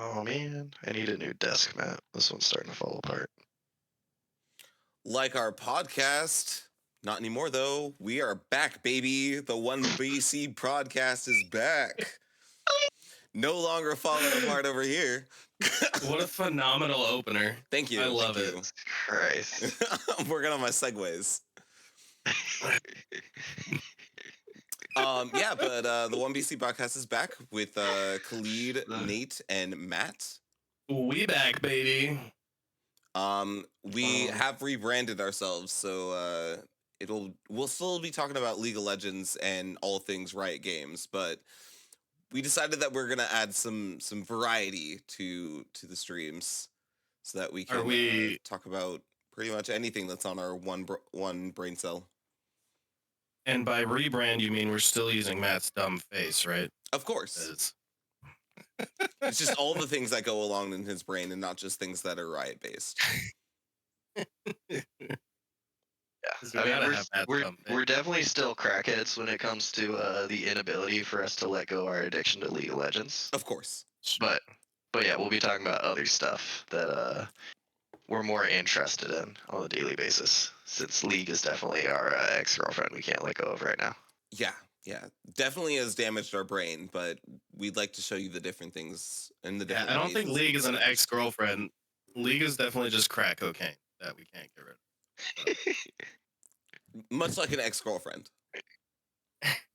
Oh man, I need a new desk mat. This one's starting to fall apart. Like our podcast. Not anymore, though. We are back, baby. The 1BC podcast is back. No longer falling apart over here. What a phenomenal opener. Thank you. I love Thank it. you. Christ. I'm working on my segues. But the 1BC podcast is back with Khalid, Nate, and Matt. We back, baby. We have rebranded ourselves, so we'll still be talking about League of Legends and all things Riot Games, but we decided that we're gonna add some variety to the streams so that we can talk about pretty much anything that's on our one brain cell. And by rebrand, you mean we're still using Matt's dumb face, right? Of course. It's just all the things that go along in his brain and not just things that are Riot based. Yeah, I mean, we're definitely still crackheads when it comes to the inability for us to let go our addiction to League of Legends. Of course. But yeah, we'll be talking about other stuff that we're more interested in on a daily basis, since League is definitely our ex-girlfriend we can't let go of right now. Yeah, definitely has damaged our brain, but we'd like to show you the different things and the different. I don't think League is an ex-girlfriend. League is definitely just crack cocaine that we can't get rid of. Much like an ex-girlfriend.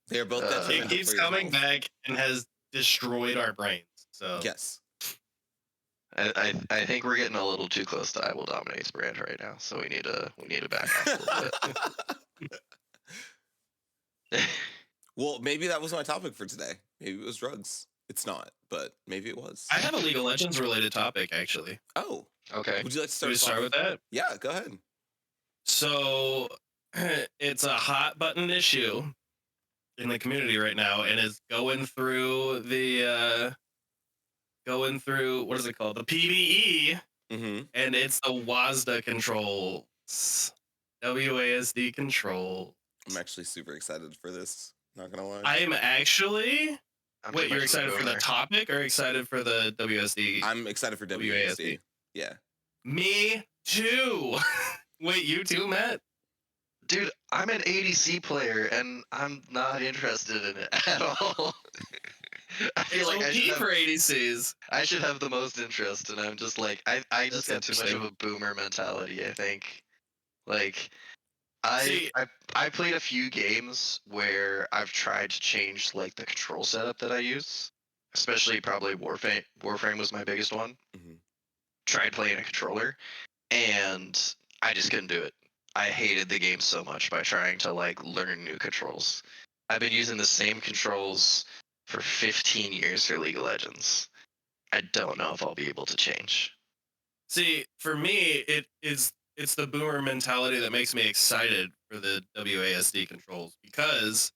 They're both it keeps coming back and has destroyed our brains. So yes. I think we're getting a little too close to I Will Dominate's brand right now, so we need to back off a little bit. Well, maybe that was my topic for today. Maybe it was drugs. It's not, but maybe it was. I have a League of Legends related topic, actually. Oh, okay. Would you like to start with that? Yeah, go ahead. So it's a hot button issue in the community right now, and it's going through what is it called? The PvE, and it's the WASD controls. WASD control. I'm actually super excited for this. Not gonna lie. I am actually. Wait, you're excited for the topic or excited for the WSD? I'm excited for WASD. Yeah. Me too. Wait, you too, Matt? Dude, I'm an ADC player and I'm not interested in it at all. I feel like for ADCs. I should have the most interest, and I'm just like, I just got too much of a boomer mentality, I think. Like, I played a few games where I've tried to change like the control setup that I use, especially probably Warframe was my biggest one. Tried playing a controller, and I just couldn't do it. I hated the game so much by trying to like learn new controls. I've been using the same controls for 15 years for League of Legends. I don't know if I'll be able to change. See, for me, it's the boomer mentality that makes me excited for the WASD controls, because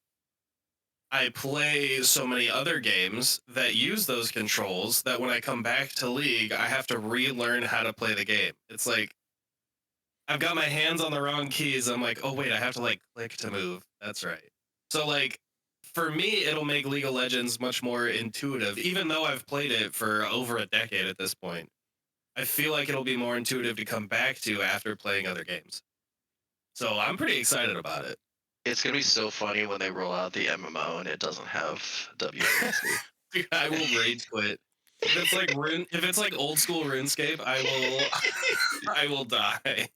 I play so many other games that use those controls that when I come back to League, I have to relearn how to play the game. It's like, I've got my hands on the wrong keys. I'm like, oh wait, I have to like click to move. That's right. So like, for me, it'll make League of Legends much more intuitive, even though I've played it for over a decade at this point. I feel like it'll be more intuitive to come back to after playing other games. So I'm pretty excited about it. It's going to be so funny when they roll out the MMO and it doesn't have WASD. I will rage quit. If it's like old school RuneScape, I will die.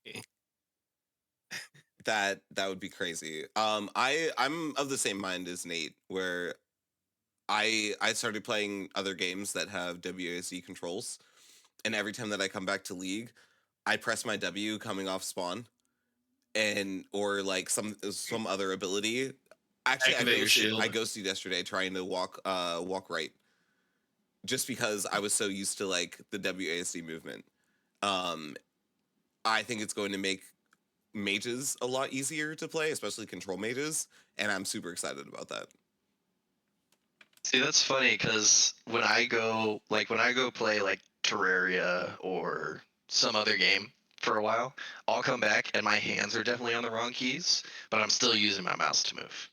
That would be crazy. I'm of the same mind as Nate, where I started playing other games that have WASD controls, and every time that I come back to League, I press my W coming off spawn, or like some other ability. Actually, I ghosted yesterday trying to walk right, just because I was so used to like the WASD movement. I think it's going to make mages a lot easier to play, especially control mages, and I'm super excited about that. See, that's funny because when I go play like Terraria or some other game for a while, I'll come back and my hands are definitely on the wrong keys, but I'm still using my mouse to move.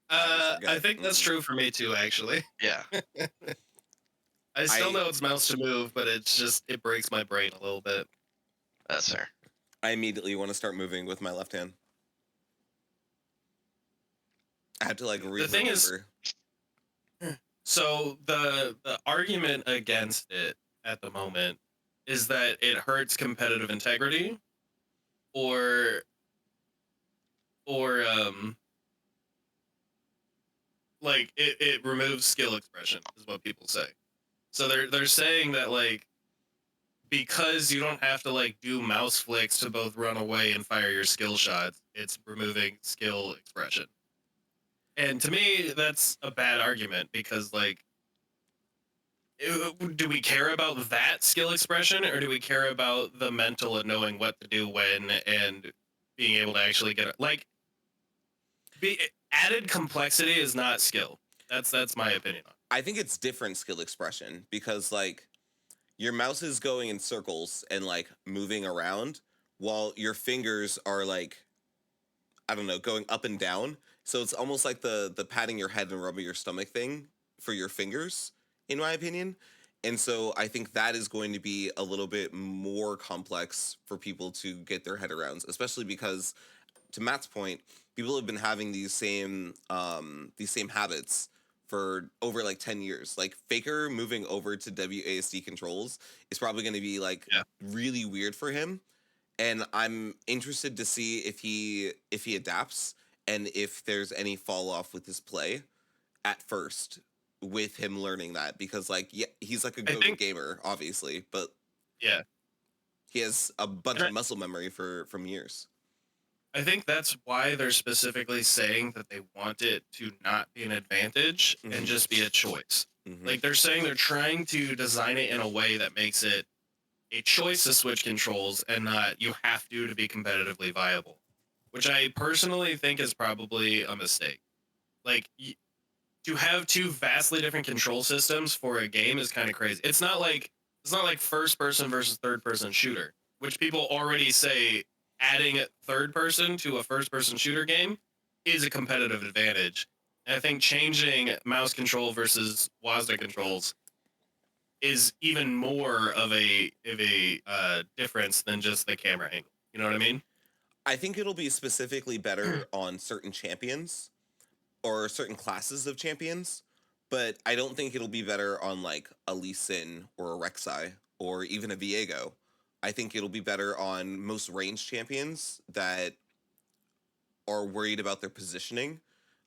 I think that's true for me too, actually. Yeah. I still know it's mouse to move, but it breaks my brain a little bit. That's fair. I immediately want to start moving with my left hand. I have to like read. The thing is, so the argument against it at the moment is that it hurts competitive integrity, or like it removes skill expression is what people say. So they're saying that like because you don't have to like do mouse flicks to both run away and fire your skill shots, it's removing skill expression. And to me, that's a bad argument because like do we care about that skill expression or do we care about the mental and knowing what to do when and being able to actually get it? Like added complexity is not skill. That's my opinion on it. I think it's different skill expression because like your mouse is going in circles and like moving around while your fingers are like, I don't know, going up and down. So it's almost like the patting your head and rubbing your stomach thing for your fingers, in my opinion. And so I think that is going to be a little bit more complex for people to get their head around, especially because, to Matt's point, people have been having these same habits for over like 10 years. Like Faker moving over to WASD controls is probably going to be like really weird for him. And I'm interested to see if he adapts and if there's any fall off with his play at first with him learning that, because like he's like a go-to gamer obviously, but he has a bunch of muscle memory from years. I think that's why they're specifically saying that they want it to not be an advantage and just be a choice. Like they're saying they're trying to design it in a way that makes it a choice to switch controls and not you have to be competitively viable, which I personally think is probably a mistake. Like to have two vastly different control systems for a game is kind of crazy. It's not like first person versus third person shooter, which people already say adding third person to a first person shooter game is a competitive advantage. And I think changing mouse control versus WASD controls is even more of a difference than just the camera angle. You know what I mean? I think it'll be specifically better on certain champions or certain classes of champions, but I don't think it'll be better on like a Lee Sin or a Rek'Sai or even a Viego. I think it'll be better on most ranged champions that are worried about their positioning.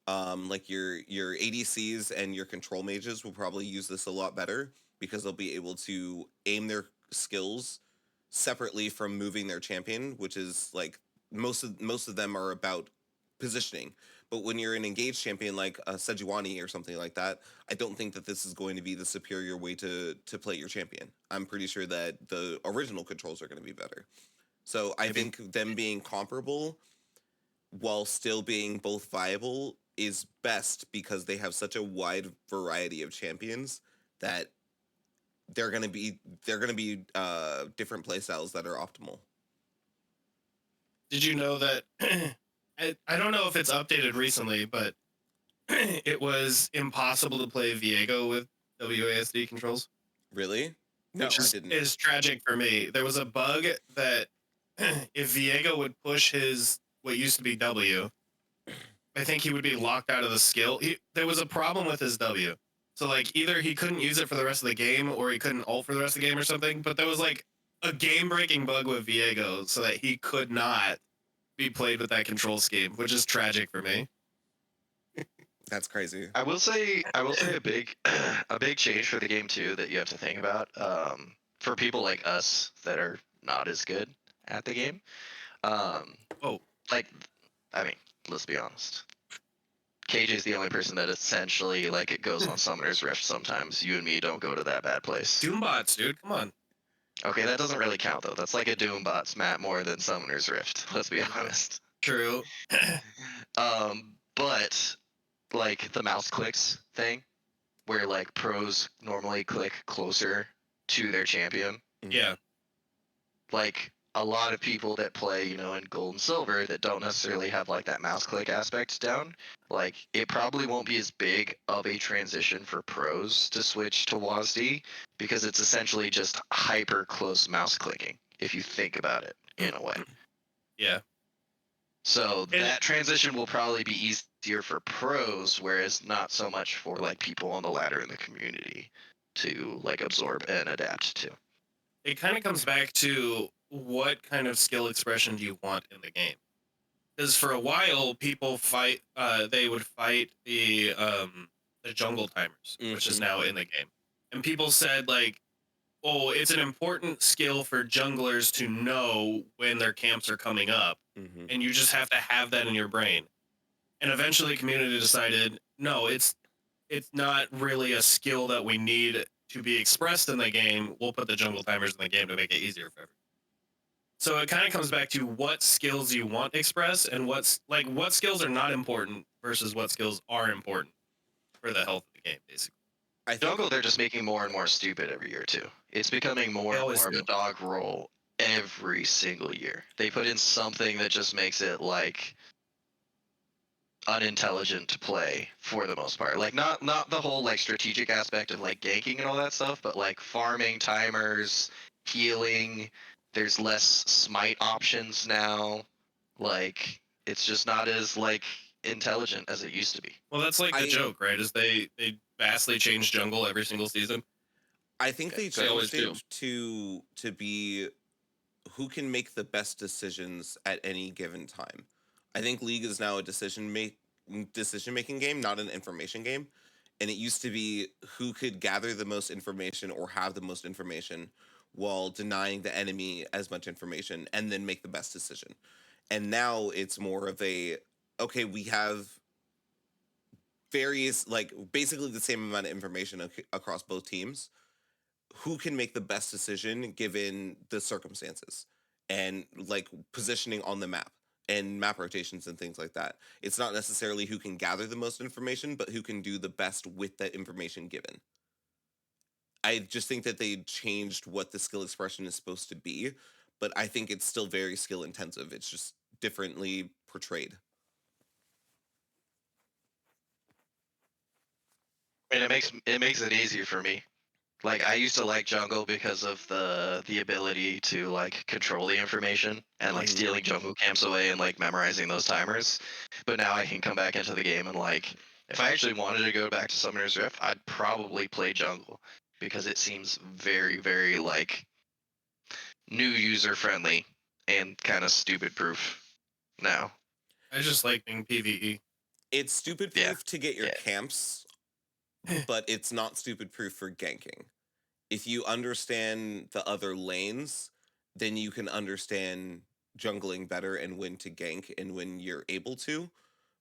Like your ADCs and your control mages will probably use this a lot better because they'll be able to aim their skills separately from moving their champion, which is like most of them are about positioning. But when you're an engaged champion like a Sejuani or something like that, I don't think that this is going to be the superior way to play your champion. I'm pretty sure that the original controls are going to be better. So I think them being comparable while still being both viable is best because they have such a wide variety of champions that they're going to be different playstyles that are optimal. Did you know that I don't know if it's updated recently, but it was impossible to play Viego with WASD controls. Really? No, Which I didn't. Is tragic for me. There was a bug that if Viego would push his what used to be W, I think he would be locked out of the skill. There was a problem with his W. So like either he couldn't use it for the rest of the game or he couldn't ult for the rest of the game or something. But there was like a game-breaking bug with Viego so that he could not be played with that control scheme, which is tragic for me. That's crazy. I will say a big change for the game too that you have to think about for people like us that are not as good at the game. Like, I mean, let's be honest. KJ's the only person that essentially like it goes on Summoner's Rift sometimes. You and me don't go to that bad place. Doombots, dude, come on. Okay, that doesn't really count though. That's like a Doombots map more than Summoner's Rift. Let's be honest. True. But like the mouse clicks thing, where like pros normally click closer to their champion. Yeah. Like a lot of people that play, you know, in gold and silver that don't necessarily have like that mouse click aspect down, like it probably won't be as big of a transition for pros to switch to WASD because it's essentially just hyper close mouse clicking if you think about it in a way. Yeah. So And- that transition will probably be easier for pros, whereas not so much for like people on the ladder in the community to like absorb and adapt to. It kind of comes back to what kind of skill expression do you want in the game? Because for a while, people fight. They would fight the jungle timers, which is now in the game, and people said like, "Oh, it's an important skill for junglers to know when their camps are coming up, and you just have to have that in your brain." And eventually, the community decided, no, it's not really a skill that we need to be expressed in the game. We'll put the jungle timers in the game to make it easier for everyone. So it kind of comes back to what skills you want expressed and what skills are not important versus what skills are important for the health of the game, basically. I think Jungle, they're just making more and more stupid every year too. It's becoming more They and always more of do. a dog roll every single year. They put in something that just makes it like unintelligent to play for the most part. Like not the whole like strategic aspect of like ganking and all that stuff, but like farming timers, healing. There's less smite options now. Like it's just not as like intelligent as it used to be. Well, that's like the I- joke, right? Is they vastly change jungle every single season. I think they They always changed it to be who can make the best decisions at any given time. I think League is now a decision making game, not an information game. And it used to be who could gather the most information or have the most information while denying the enemy as much information and then make the best decision. And now it's more of a okay, we have various like basically the same amount of information across both teams. Who can make the best decision given the circumstances and like positioning on the map and map rotations and things like that. It's not necessarily who can gather the most information, but who can do the best with that information given. I just think that they changed what the skill expression is supposed to be, but I think it's still very skill intensive. It's just differently portrayed. And it makes it easier for me. Like I used to like jungle because of the ability to like control the information and like Mhm. stealing jungle camps away and like memorizing those timers. But now I can come back into the game and like if I actually wanted to go back to Summoner's Rift, I'd probably play jungle because it seems very, very like new user friendly and kind of stupid proof now. I just like being PvE. It's stupid Yeah. proof to get your Yeah. camps, but it's not stupid proof for ganking. If you understand the other lanes, then you can understand jungling better and when to gank and when you're able to.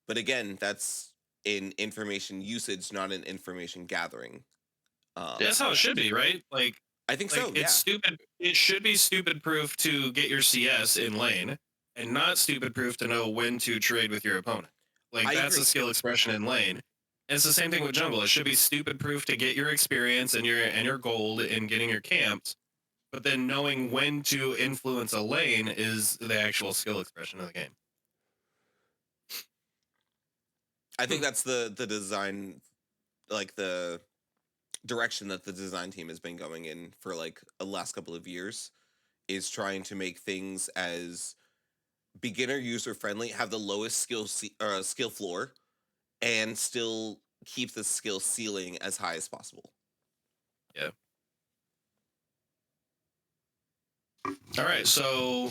But again, that's in information usage, not in information gathering. That's how it should be, right? Like I think so. it's Yeah. stupid. It should be stupid proof to get your CS in lane, and not stupid proof to know when to trade with your opponent. Like I that's agree. a skill expression in lane. And it's the same thing with jungle. It should be stupid proof to get your experience and your gold in getting your camps, but then knowing when to influence a lane is the actual skill expression of the game. I think that's the design, like the direction that the design team has been going in for like the last couple of years, is trying to make things as beginner user friendly, have the lowest skill floor, and still keep the skill ceiling as high as possible. All right, so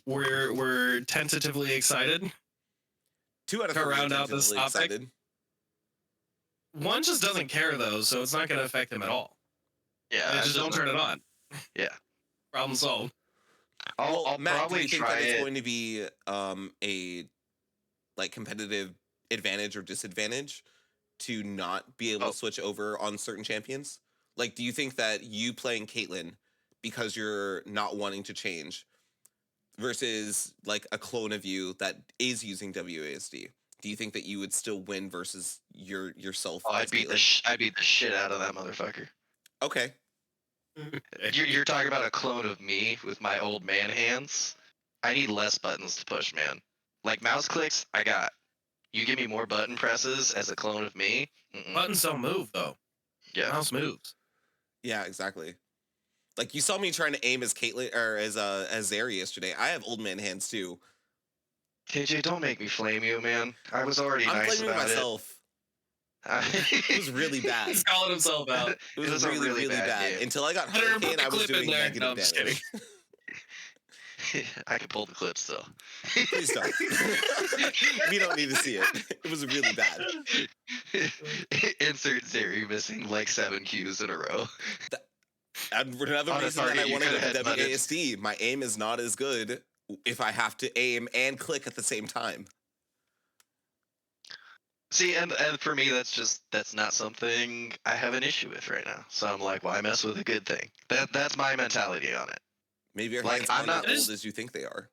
we're tentatively excited. 2 out of To 3 round out this tentatively topic? excited. One just doesn't care though, so it's not going to affect him at all. Yeah, They just don't turn it on. Yeah. Problem solved. I'll Matt, do probably you think try that it's it. going to be a like competitive advantage or disadvantage to not be able Oh. to switch over on certain champions? Like, do you think that you playing Caitlyn because you're not wanting to change versus like a clone of you that is using WASD? Do you think that you would still win versus yourself? Oh, as Caitlyn? I'd beat the shit out of that motherfucker. Okay. You're talking about a clone of me with my old man hands. I need less buttons to push, man. Like mouse clicks, I got. You give me more button presses as a clone of me. Buttons don't move though. Yeah. Mouse moves. Yeah, exactly. Like you saw me trying to aim as Caitlyn or as Zeri yesterday. I have old man hands too. KJ, don't make me flame you, man. I was already I'm nice blaming about myself. It was really bad. He's calling himself out. It was really, really bad. game. Until I got Better Hurricane, put the I was clip in doing there. negative No, I'm just damage. I can pull the clip still. Please don't. We don't need to see it. It was really bad. Insert Zeri missing like 7 Qs in a row. And another On a reason that target I you want to could've go headbutted. WASD. My aim is not as good if I have to aim and click at the same time. See, and for me, that's not something I have an issue with right now. So I'm like, why mess with a good thing? That's my mentality on it. Maybe your Like, hands I'm aren't not- as old as you think they are.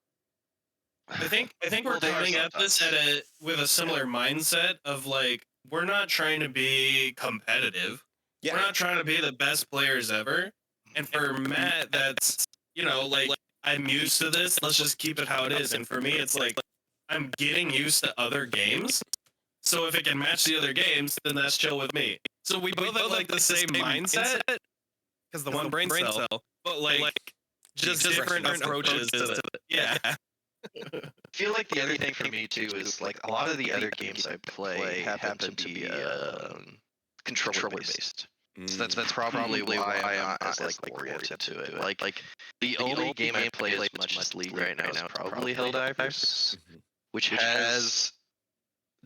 I think we're Well, they are coming at this sometimes. with a similar mindset of like we're not trying to be competitive. Yeah. We're not trying to be the best players ever. And for Matt, that's like I'm used to this. Let's just keep it how it is. And for me, it's like I'm getting used to other games. So if it can match the other games, then that's chill with me. So we both have like the same mindset because the one brain cell, but like just different approaches to it. Yeah. I feel like the other thing for me too is like a lot of the other games I play happen to be controller based. So that's probably why I'm not as like oriented to it. Like the only game I play as much as League right now is probably Helldivers, which has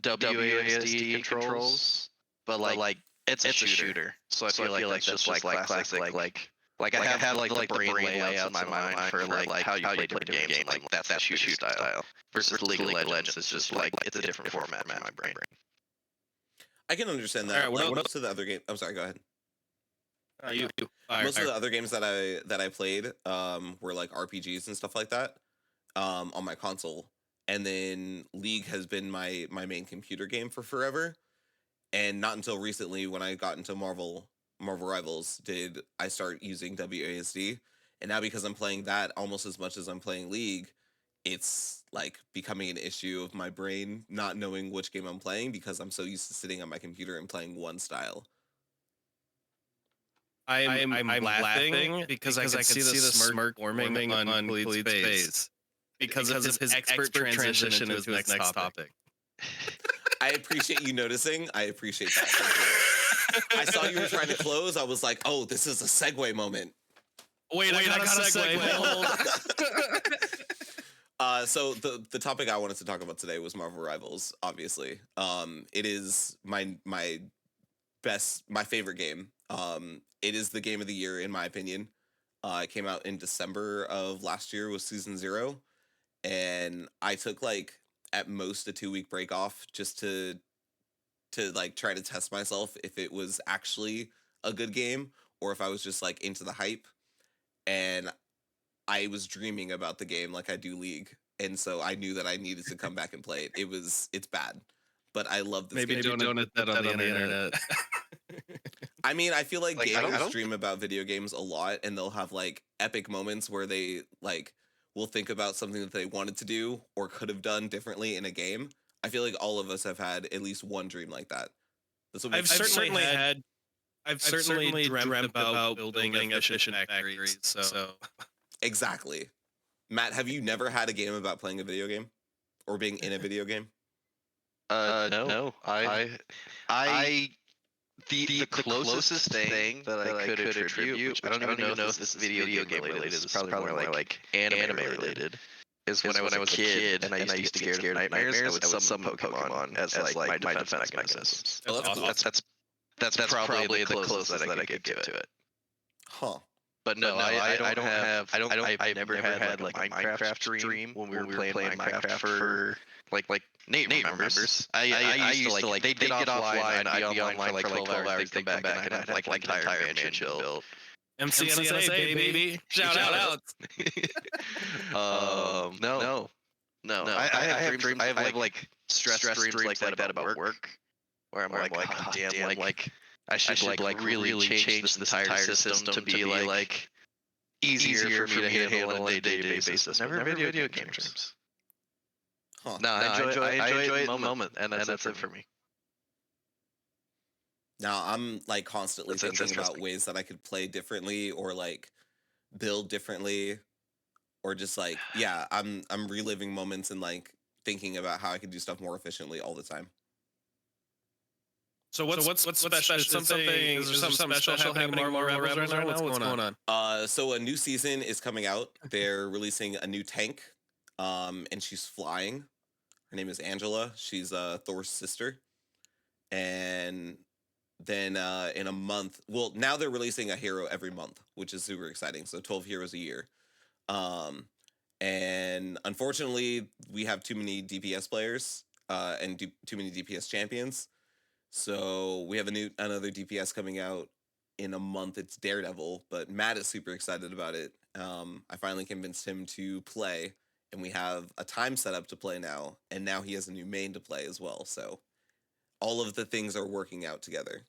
WASD controls, but like it's a shooter. So I feel like that's just like classic like I have like the brain layouts in my mind for like how you play different games. And, like that's the shooter style. Versus League of Legends, it's just like it's a different format in my brain. I can understand that. Alright, what Like, else? most of the other games. I'm sorry. Go ahead. Most Most of the other games that I played were like RPGs and stuff like that on my console, and then League has been my main computer game for forever, and not until recently when I got into Marvel Rivals did I start using WASD, and now because I'm playing that almost as much as I'm playing League, it's like becoming an issue of my brain not knowing which game I'm playing because I'm so used to sitting on my computer and playing one style. I'm laughing because I can see the smirk forming on Khalid's face because of his expert transition into his next topic. I appreciate you noticing. I appreciate that. Thank you. I saw you were trying to close. I was like, oh, this is a segue moment. Wait, I got a segue. So the topic I wanted to talk about today was Marvel Rivals, obviously. It is my favorite game. It is the game of the year, in my opinion. It came out in December of last year with Season 0. And I took like at most a 2-week break off just to like try to test myself if it was actually a good game or if I was just like into the hype. And I was dreaming about the game like I do League. And so I knew that I needed to come back and play it. It's bad. But I love this game. Maybe don't hit that on the internet. I mean, I feel like Like, I gamers don't- dream about video games a lot, and they'll have like epic moments where they like will think about something that they wanted to do or could have done differently in a game. I feel like all of us have had at least one dream like that. That's what I've certainly dreamt about building efficient factories. So exactly. Matt, have you never had a game about playing a video game or being in a video game? No. The closest thing that I could attribute, which I don't even know if this is video game related, this is probably more like anime related, is when I was a kid and I used to get scared of nightmares, I would summon Pokemon as like my defense mechanisms. Oh, that's awesome. cool. That's probably the closest that I could get to it. Huh. But no, I've never had like a Minecraft dream when we were playing Minecraft for like Nate remembers. I used to like they'd get offline, I'd be online for like 12 hours, they'd come back and I'd have like an entire mansion built. MCNSA, baby. Shout out. No. I have dreams. I have like stress dreams like that about work, where I'm like, oh, damn, like I should like really change this entire system to be like easier for me to handle on a day-to-day basis. Never video games. Huh. No, I enjoy it in the moment, and that's it for me. Now I'm like constantly That's thinking about interesting. ways that I could play differently or like build differently or just like I'm reliving moments and like thinking about how I could do stuff more efficiently all the time. So what's special? Is there something special happening in Marvel Rebels right now? What's going on? So a new season is coming out. They're releasing a new tank, and she's flying. Her name is Angela. She's Thor's sister. And then in a month, well, now they're releasing a hero every month, which is super exciting. So 12 heroes a year. And unfortunately, we have too many DPS players and too many DPS champions. So we have another DPS coming out in a month. It's Daredevil, but Matt is super excited about it. I finally convinced him to play, and we have a time set up to play now, and now he has a new main to play as well. So all of the things are working out together.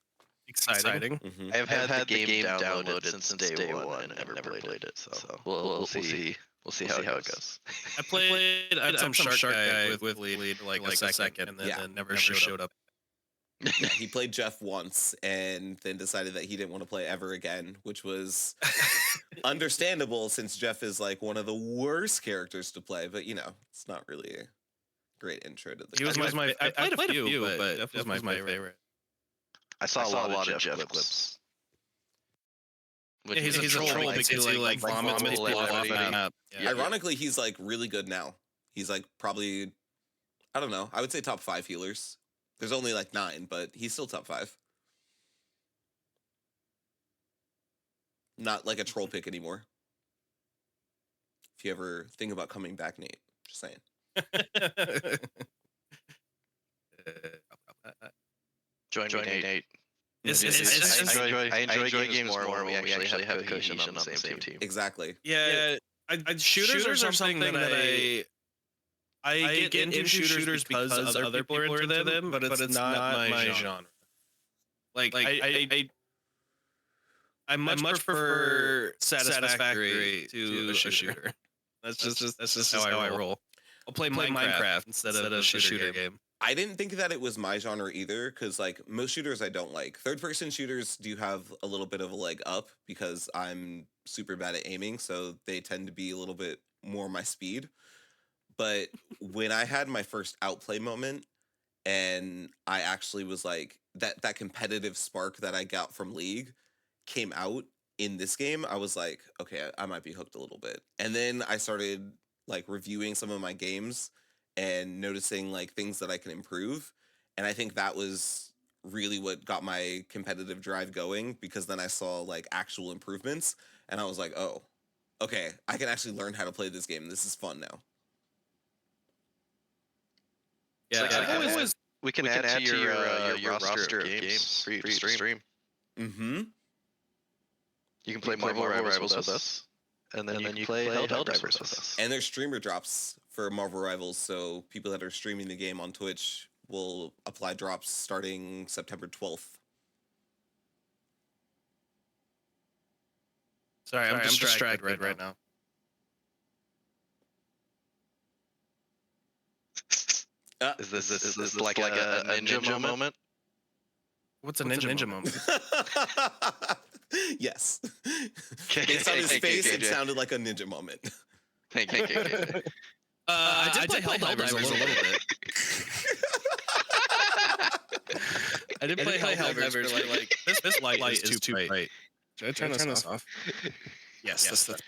Exciting. Mm-hmm. I've had the game downloaded since day one and never played it. So we'll see. We'll see how it goes. I played some shark guy with lead like a second, and then never showed up. Yeah, he played Jeff once and then decided that he didn't want to play ever again, which was understandable since Jeff is like one of the worst characters to play. But you know, it's not really a great intro to the He was my. I played a few, but Jeff was my favorite. I saw a lot of Jeff clips. Yeah, he's a troll because he like vomits people off the map. Yeah. Ironically, he's like really good now. He's like probably, I don't know, I would say top 5 healers. There's only like 9, but he's still top 5. Not like a troll pick anymore. If you ever think about coming back, Nate, just saying. Join me, Nate. I enjoy games more when we actually have cohesion on the same team. Exactly. Yeah, shooters are something that I get into shooters because other people are into them, but it's not my genre. Like I much prefer Satisfactory to a shooter. That's just how I roll. I'll play Minecraft instead of a shooter game. I didn't think that it was my genre either, because like most shooters I don't like. Third-person shooters do have a little bit of a leg up because I'm super bad at aiming, so they tend to be a little bit more my speed. But when I had my first outplay moment, and I actually was like that competitive spark that I got from League came out in this game, I was like, okay, I might be hooked a little bit. And then I started like reviewing some of my games and noticing like things that I can improve. And I think that was really what got my competitive drive going, because then I saw like actual improvements and I was like, oh, okay, I can actually learn how to play this game. This is fun now. Yeah, we can add to your roster of games for you to stream. Mm-hmm. You can play Marvel Rivals with us, and then you can play Helldivers with us. And there's streamer drops for Marvel Rivals, so people that are streaming the game on Twitch will apply drops starting September 12th. Sorry, I'm distracted right now. Is this like a ninja moment? What's a ninja moment? Yes. Based on his face, it sounded like a ninja moment. I did play Helldivers a little bit. I did play Helldivers, but like this light is too bright. Should I turn this off? Yes, that's better.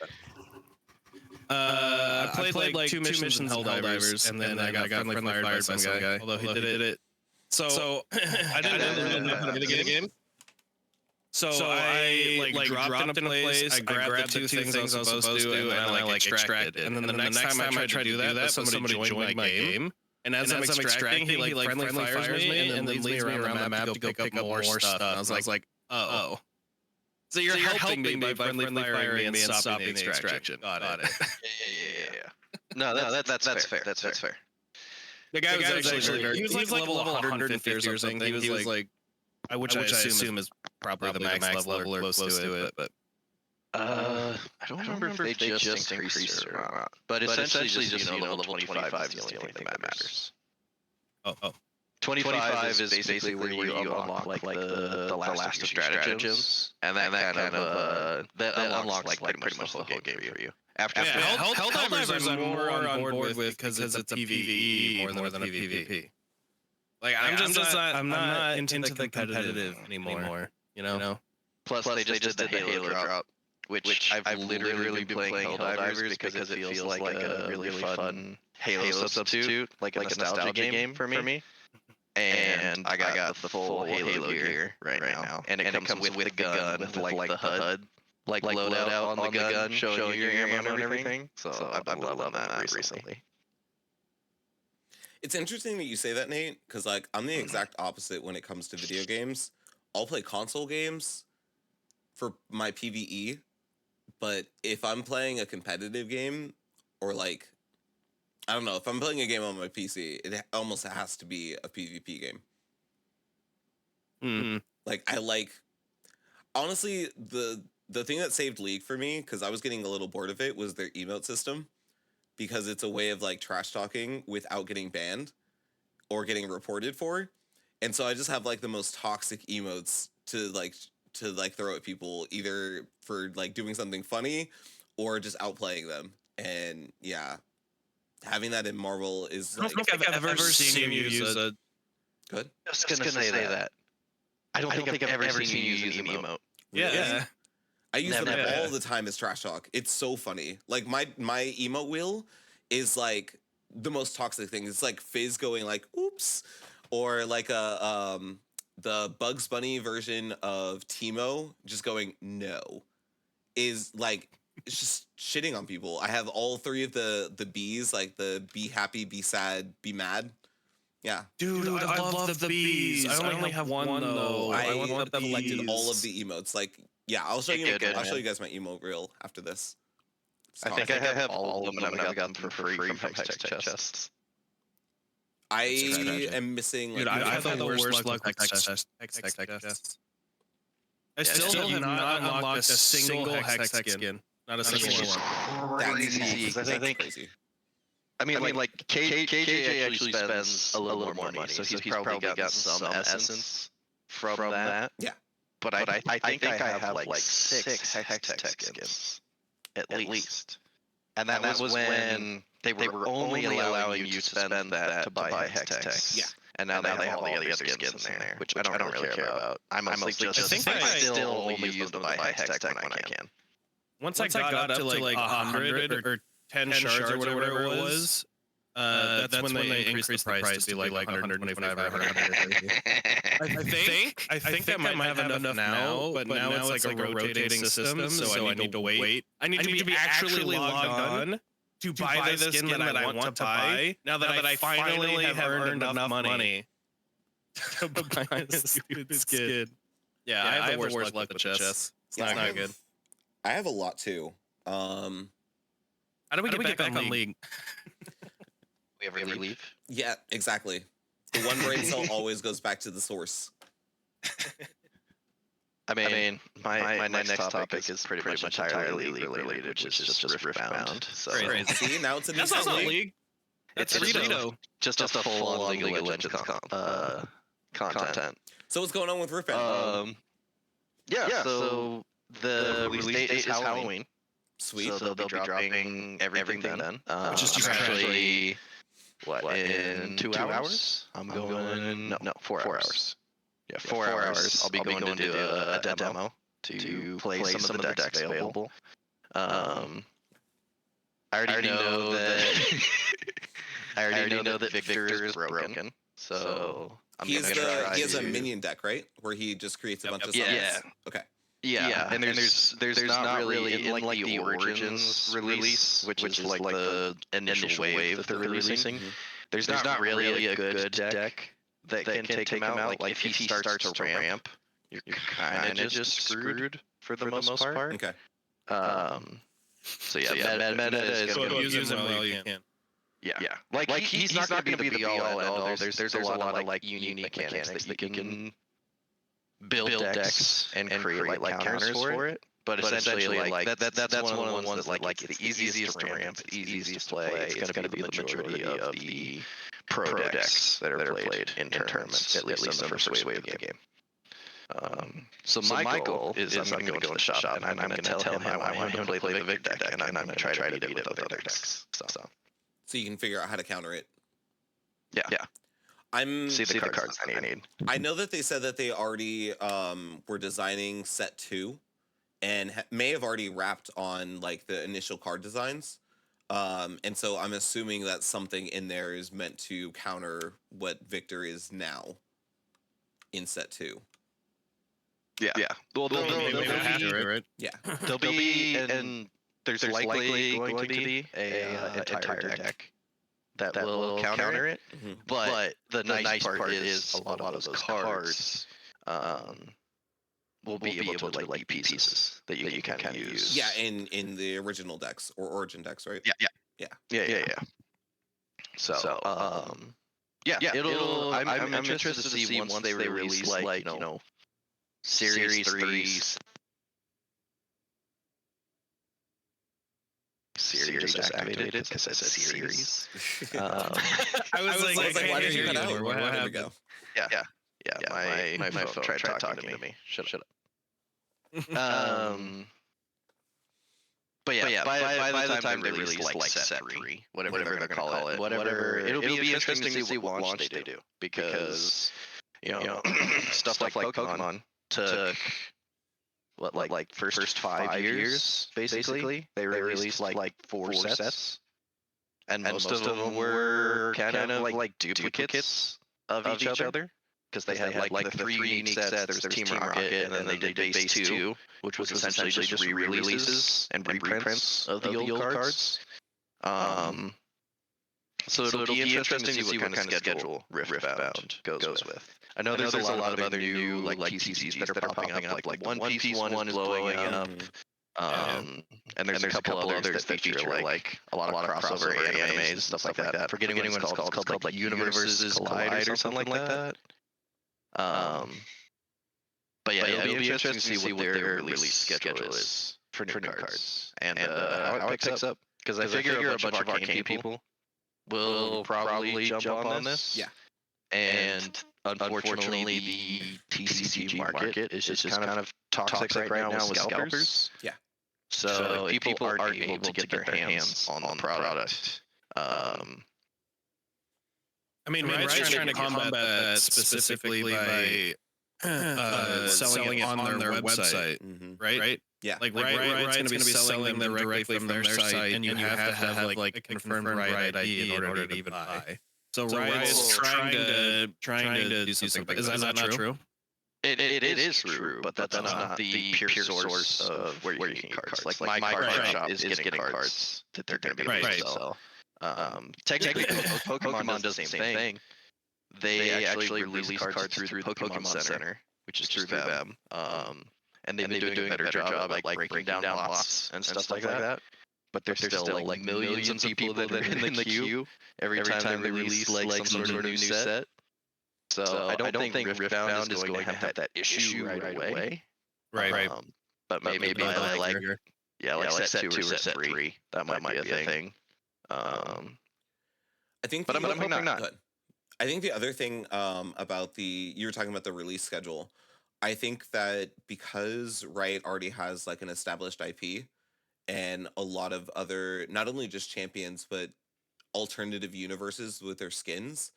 I played like 2 missions in Helldivers, and then I got friendly fired by some guy. Although he did it. So I didn't know the game. So I like dropped in a place. I grabbed the 2 things I was supposed to do, and I like extracted. And then the next time I tried to do that, somebody joined my game. And as I'm extracting, he like friendly fires me and then leads me around the map to go pick up more stuff. And I was like, oh. So you're helping me by friendly firing me and stopping the extraction. Got it. Yeah. No, that's fair. That's fair. The guy was actually very. He was like level 150 or something. He was like which I assume is probably the max level or close to it. But I don't remember if they just increased it or not. But essentially just level 25 is the only thing that matters. oh, 25 is basically where you unlock like the last of your stratagems, and that kind of that unlocks like pretty much the whole game for you. After Helldivers I'm more on board with because it's a PvE more than a PvP. Like I'm not into the competitive anymore. You know. Plus they just did the Halo drop, which I've literally been playing Helldivers because it feels like a really fun Halo substitute, like a nostalgia game for me. And I got the full Halo gear right now, and it comes with the gun, with like the HUD, like loadout on the gun, showing you your ammo and everything. So I've been loving that recently. It's interesting that you say that, Nate, because like I'm the exact opposite when it comes to video games. I'll play console games for my PvE, but if I'm playing a competitive game or like I don't know, if I'm playing a game on my PC, it almost has to be a PvP game. Mm-hmm. Like honestly, the thing that saved League for me, because I was getting a little bored of it, was their emote system, because it's a way of like trash talking without getting banned or getting reported for. And so I just have like the most toxic emotes to throw at people, either for like doing something funny or just outplaying them. And yeah, having that in Marvel is I don't think I've ever seen you use a... Good? I was gonna say that. I don't think I've ever seen you use an emote. Yeah. I use them Never. all the time as trash talk. It's so funny. Like my emote wheel is like the most toxic thing. It's like Fizz going like oops, or like the Bugs Bunny version of Teemo just going no, is like it's just shitting on people. I have all three of the B's, like the be happy, be sad, be mad. Yeah. Dude, I love the bees. I only have one though. I want the collected bees. all of the emotes. Like, yeah, I'll show you. Good, I'll show you guys my emote reel after this. I think I have all of them, and I got them for free from Hex Tech Chests. I am missing. Dude, like, I've had the worst luck with Hex Tech chests. I still have not unlocked a single Hex Tech skin. Not a single one. Crazy. That's crazy. I mean, like KJ actually spends a little more money, so he's probably gotten some essence from that. Yeah. But I think I have like 6 Hex Tech skins, at least. And that was when they were only allowing you to spend that to buy Hex Techs. Yeah. And now they have all the other skins in there, which I don't really care about. I mostly just I still only use them to buy Hex Tech when I can. Once I got up to like 100 or 10 shards or whatever it was, that's when they increased the price to be like 125 or 130. I think I might have enough now, but now it's like a rotating system, so I need to wait. I need to be actually logged on to buy the skin that I want to buy, now that I finally have earned enough money to buy a stupid skin. Yeah, I have the worst luck with the chess. It's not good. I have a lot too. How do we get back on League? We ever leave? Yeah, exactly. The one brain cell always goes back to the source. I mean, my next topic is pretty much entirely League related, which is just Riftbound. So Crazy. See, now it's a new That's not season. League. That's It's Rito. just a full-on League of Legends content. So what's going on with Riftbound? Yeah. So the release date is Halloween. Sweet. So they'll be dropping everything then. Which is I'm trash. actually in 2 hours? I'm going no 4 hours. Yeah, 4 hours. I'll be going to do a demo to play some of the decks available. I already know that I already know that Victor is broken. So I'm he gonna try has a to- minion deck, right? Where he just creates a bunch of Yeah. summons? Okay. Yeah, and there's not really in like the Origins release, which is like the initial wave that they're releasing. There's not really a good deck that can take him out. Like if he starts to ramp, you're kind of just screwed for the most part. Okay. So yeah, meta is So going to use be him while you can. yeah. Like he's not going to be the be all end all. There's a lot of like unique mechanics that you can build decks and create like counters for it. But essentially, like that's one of the ones that like it's the easiest to ramp, it's easiest to play. It's going to be the majority of the pro decks that are played in tournaments, at least in the first wave of the game. So my goal is I'm going to go to the shop and I'm going to tell him I want him to play the Victor deck, and I'm going to try to beat it with other decks. So you can figure out how to counter it. yeah. I'm See the cards I need. I know that they said that they already were designing set 2 and may have already wrapped on like the initial card designs. And so I'm assuming that something in there is meant to counter what Victor is now in set 2. Yeah. Well, they'll be, right? Yeah. There'll be, and there's likely going to be a entire deck that will counter it. Mhm. But the nice part is a lot of those cards will be able to like be pieces that you can kind of use. Yeah, in the original decks or origin decks, right? Yeah. So it'll. I'm interested to see once they release like Series 3. Series just activated because I said series. I was like, why did you cut out? What There we happened? go. Yeah. My phone tried talking to me. Shut up. But yeah, by the time they release like set 3, whatever they're gonna call it, whatever, it'll be interesting to see what launch they do, because stuff like Pokemon took what like first 5 years basically. They released like 4 sets, and most of them were kind of like duplicates of each other, because they had like the 3 unique sets. There was Team Rocket, and then they did Base 2, which was essentially just re-releases and reprints of the old cards. So it'll be interesting to see what kind of schedule Riftbound goes with. I know there's a lot of other new like TCGs that are popping up, like One Piece one is blowing up. And there's a couple others that feature like a lot of crossover animes and stuff like that. Forgetting what it's called. It's called like Universes Collide or something like that. But yeah, it'll be interesting to see what their release schedule is for new cards and how it picks up. Because I figure a bunch of arcane people will probably jump on this. Yeah. And unfortunately, the TCG market is just kind of toxic right now with scalpers. Yeah. So if people aren't able to get their hands on the product, I mean, Riot's trying to combat that specifically by selling it on their website, right? Yeah. Like Riot's going to be selling them directly from their site, and you have to have like a confirmed Riot ID in order to even buy. So Riot's trying to do something. Is that not true? It is true, but that's not the pure source of where you can get cards. Like my card shop is getting cards that they're going to be able to sell. Technically, Pokemon does the same thing. They actually release cards through the Pokemon Center, which is through VAB. And they've been doing a better job at like breaking down lots and stuff like that. But there's still like millions of people that are in the queue every time they release like some sort of new set. So I don't think Riftbound is going to have that issue right away. Right. But maybe by like set 2 or set 3, that might be a thing. I think, but I'm hoping not. Good. I think the other thing about you were talking about the release schedule. I think that because Riot already has like an established IP and a lot of other, not only just champions, but alternative universes with their skins,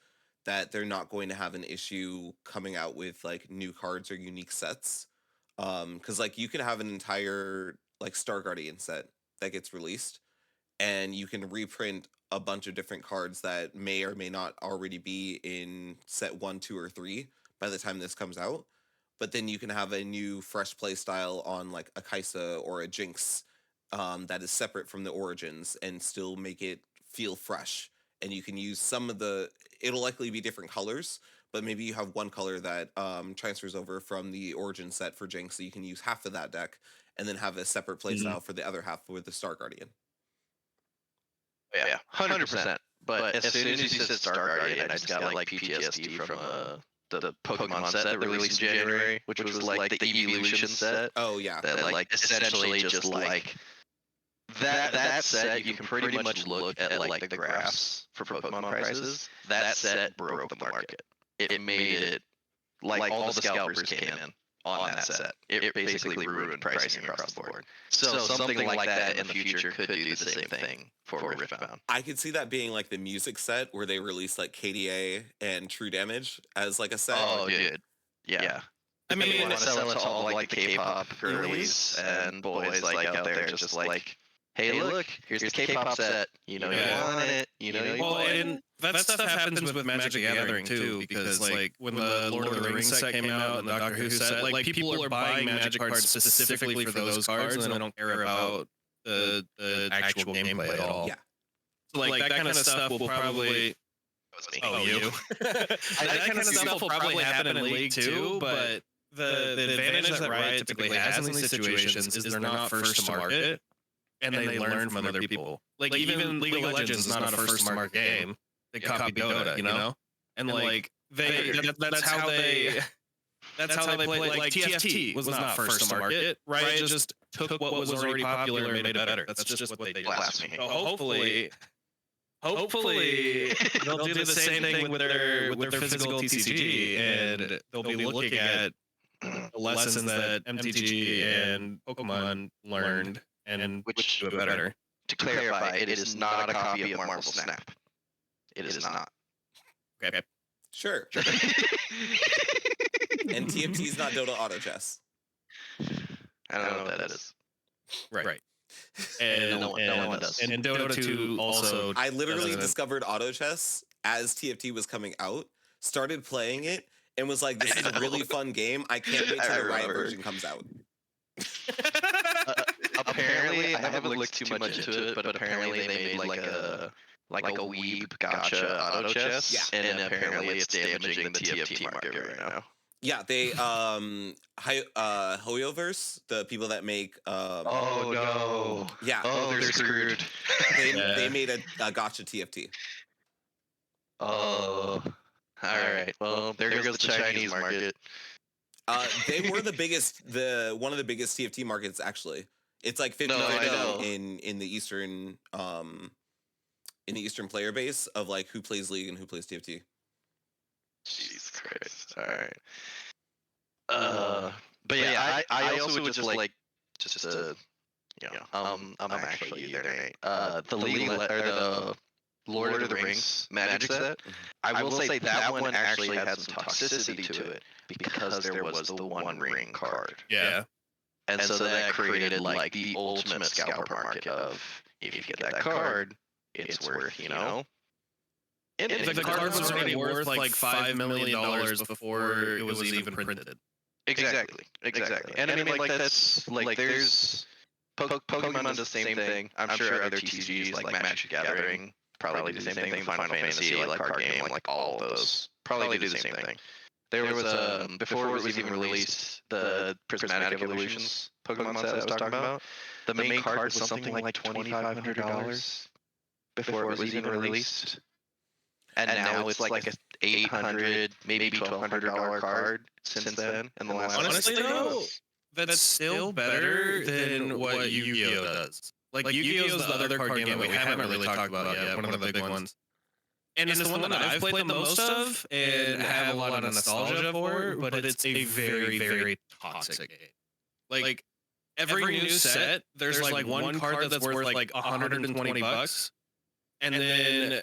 that they're not going to have an issue coming out with like new cards or unique sets. Because like you can have an entire like Star Guardian set that gets released, and you can reprint a bunch of different cards that may or may not already be in set 1, 2, or 3 by the time this comes out. But then you can have a new fresh play style on like a Kaisa or a Jinx that is separate from the origins and still make it feel fresh. And you can use some of it'll likely be different colors, but maybe you have one color that transfers over from the origin set for Jinx, so you can use half of that deck and then have a separate play style for the other half with the Star Guardian. Yeah, 100%. But as soon as you said Star Guardian, I just got like PTSD the Pokemon set that released in January, which was like the Evolution set. Oh yeah. That like essentially just like that set, you can pretty much look at like the graphs for Pokemon prices. That set broke the market. It made it like all the scalpers came in on that set. It basically ruined pricing across the board. So something like that in the future could do the same thing for Riftbound. I could see that being like the music set where they release like KDA and True Damage as like a set. Oh, dude. Yeah. I mean, you want to sell it to all like the K-pop girlies and boys like out there, just like, hey, look, here's the K-pop set. You know, you want it. You know, you well, want it. and that stuff happens with Magic the Gathering too, because like when the Lord of the Rings set came out and the Doctor Who set, like people are buying Magic cards specifically for those cards, and they don't care about the actual gameplay at all. Yeah. So like that kind of stuff will probably. Oh, you. That kind of stuff will probably happen in League too, but the advantage that Riot typically has in these situations is they're not first to market, and they learn from other people. Like even League of Legends is not a first to market game. They copy Dota, you know, and like that's how they play. Like TFT was not first to market. Riot just took what was already popular and made it better. That's just what they did. Blasphemy. So hopefully they'll do the same thing with their physical TCG, and they'll be looking at the lessons that MTG and Pokemon learned and which do it better. To clarify, it is not a copy of Marvel Snap. It is not. Okay. Sure. And TFT is not Dota Auto Chess. I don't know what that is. Right. And no one does. And Dota 2 also. I literally doesn't. discovered Auto Chess as TFT was coming out, started playing it, and was like, this is a really fun game. I can't wait till the Riot version comes out. Apparently, I haven't looked too much into it, but apparently they made like a weeb gotcha auto chess, and apparently it's damaging the TFT market right now. Yeah, they Hoyoverse, the people that make Oh no. yeah, Oh, they're screwed. they made a gotcha TFT. Oh. All right. Well, there goes the Chinese market. They were one of the biggest TFT markets actually. It's like 50 in the Eastern player base of like who plays League and who plays TFT. Jesus Christ. All right. But yeah, I also would just like I'm actually there, Nate. The League or the Lord of the Rings Magic set. I will say that one actually had some toxicity to it because there was the One Ring card. Yeah. And so that created like the ultimate scalper market of if you get that card, it's worth, And the card was already worth like $5 million before it was even printed. Exactly. And I mean, like that's like there's Pokemon does the same thing. I'm sure other TCGs like Magic the Gathering probably do the same thing. Final Fantasy, like card game, like all of those probably do the same thing. There was before it was even released, the Prismatic Evolutions Pokemon set I was talking about. The main card was something like $2,500 before it was even released. And now it's like a $800, maybe $1,200 card since then. In the last honestly, though, that's still better than what Yu-Gi-Oh does. Like Yu-Gi-Oh is the other card game that we haven't really talked about yet. One of the big ones. And it's the one that I've played the most of and have a lot of nostalgia for, but it's a very, very toxic game. Like every new set, there's like one card that's worth like $120, and then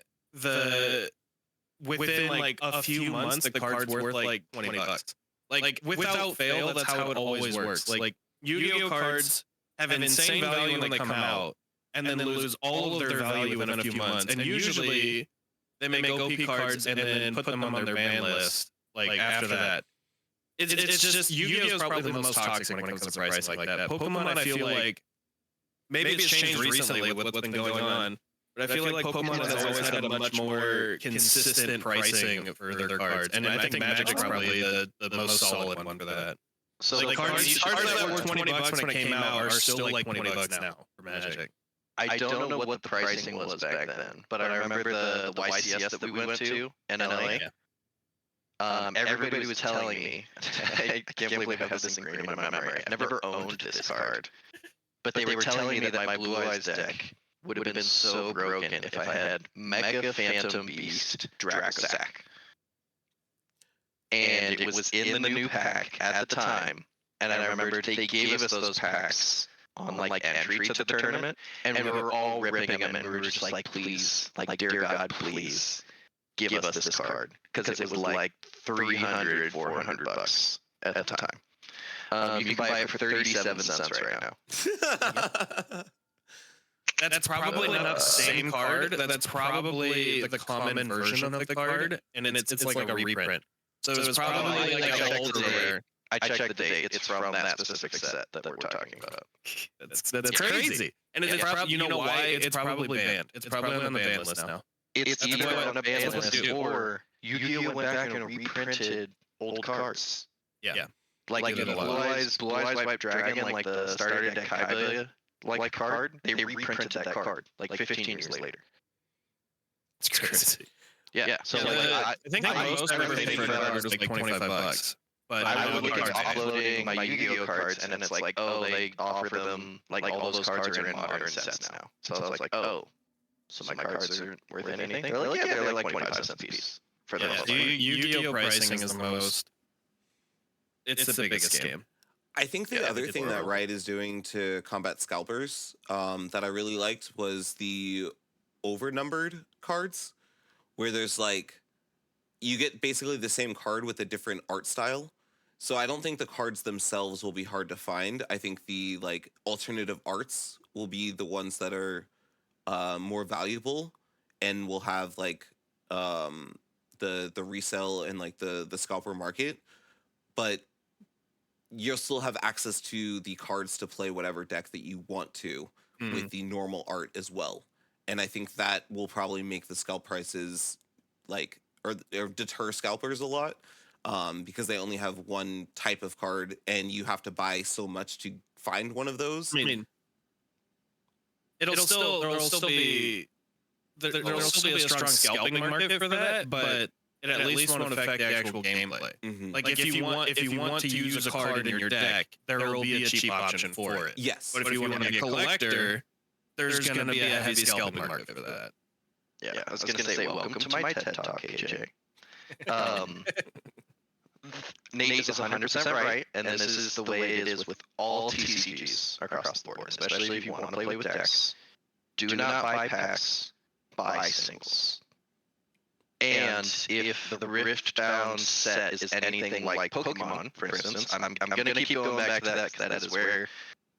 within like a few months, the card's worth like $20. Like without fail, that's how it always works. Like Yu-Gi-Oh cards have an insane value when they come out, and then lose all of their value within a few months. And usually they make OP cards and then put them on their ban list. Like after that, it's just Yu-Gi-Oh is probably the most toxic when it comes to pricing like that. Pokemon, I feel like maybe it's changed recently with what's been going on, but I feel like Pokemon has always had a much more consistent pricing for their cards, and I think Magic's probably the most solid one for that. So like cards that were $20 when it came out are still like $20 now for Magic. I don't know what the pricing was back then, but I remember the YCS that we went to in LA. everybody was telling me, I can't believe I have this ingrained in my memory. I've never owned this card, but they were telling me that my Blue Eyes deck would have been so broken if I had Mega Phantom Beast Dracosac. And it was in the new pack at the time, and I remember they gave us those packs on like entry to the tournament, and we were all ripping them, and we were just like, please, like dear God, please give us this card, because it was like 300, 400 bucks at the time. You can buy it for 37 cents right now. That's probably not the same card. That's probably the common version of the card, and it's like a reprint. So it's probably like a holder. I checked the date. It's from that specific set that we're talking about. That's crazy. And it's probably, you know why? It's probably banned. It's probably on the ban list now. It's either on a ban list, or Yu-Gi-Oh went back and reprinted old cards. Yeah. Like the Blue Eyes White Dragon, like the starter deck Kaiba like card, they reprinted that card like 15 years later. It's crazy. Yeah. So I think most everything for that was like $25. But I would look at uploading my Yu-Gi-Oh cards, and then it's like, oh, they offer them, like all those cards are in modern sets now. So I was like, oh, so my cards aren't worth anything? They're like, yeah, they're like 25 cents a piece. For the most part. Yu-Gi-Oh pricing is the most... It's the biggest scam. I think the other thing that Riot is doing to combat scalpers that I really liked was the overnumbered cards, where there's like, you get basically the same card with a different art style. So I don't think the cards themselves will be hard to find. I think the like alternative arts will be the ones that are more valuable and will have like the resale and like the scalper market. But you'll still have access to the cards to play whatever deck that you want to with the normal art as well. And I think that will probably make the scalp prices like, or deter scalpers a lot, because they only have one type of card and you have to buy so much to find one of those. I mean, there'll still be a strong scalping market for that, but it at least won't affect the actual gameplay. Mm-hmm. Like if you want to use a card in your deck, there will be a cheap option for it. Yes. But if you want to be a collector, there's going to be a heavy scalping market for that. Yeah, I was going to say, welcome to my TED Talk, AJ. Nate is 100% right, and this is the way it is with all TCGs across the board, especially if you want to play with decks. Do not buy packs, buy singles. And if the Rift-bound set is anything like Pokemon, for instance, I'm going to keep going back to that because that is where